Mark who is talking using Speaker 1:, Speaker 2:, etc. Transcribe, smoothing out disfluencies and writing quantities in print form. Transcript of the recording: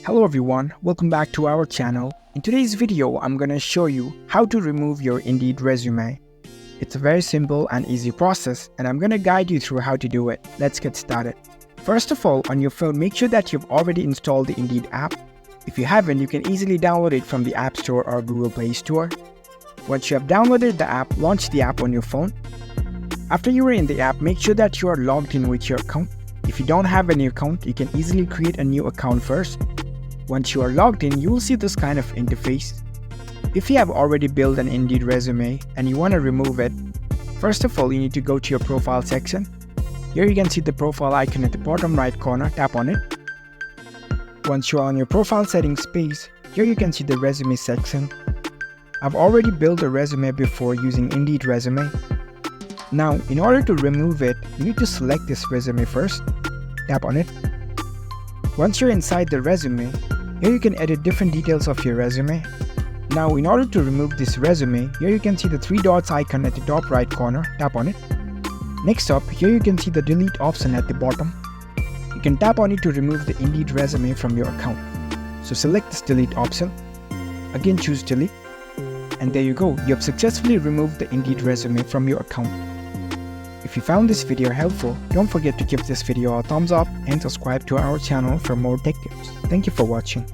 Speaker 1: Hello everyone, welcome back to our channel. In today's video, I'm gonna show you how to remove your Indeed resume. It's a very simple and easy process and I'm gonna guide you through how to do it. Let's get started. First of all, on your phone, make sure that you've already installed the Indeed app. If you haven't, you can easily download it from the App Store or Google Play Store. Once you have downloaded the app, launch the app on your phone. After you are in the app, make sure that you are logged in with your account. If you don't have any account, you can easily create a new account first. Once you are logged in, you will see this kind of interface. If you have already built an Indeed resume and you want to remove it, first of all, you need to go to your profile section. Here you can see the profile icon at the bottom right corner, tap on it. Once you are on your profile settings page, here you can see the resume section. I've already built a resume before using Indeed resume. Now, in order to remove it, you need to select this resume first, tap on it. Once you're inside the resume, here you can edit different details of your resume. Now, in order to remove this resume, here you can see the three dots icon at the top right corner, tap on it. Next up, here you can see the delete option at the bottom. You can tap on it to remove the Indeed resume from your account. So select this delete option, again choose delete, and there you go, you have successfully removed the Indeed resume from your account. If you found this video helpful, don't forget to give this video a thumbs up and subscribe to our channel for more tech tips. Thank you for watching.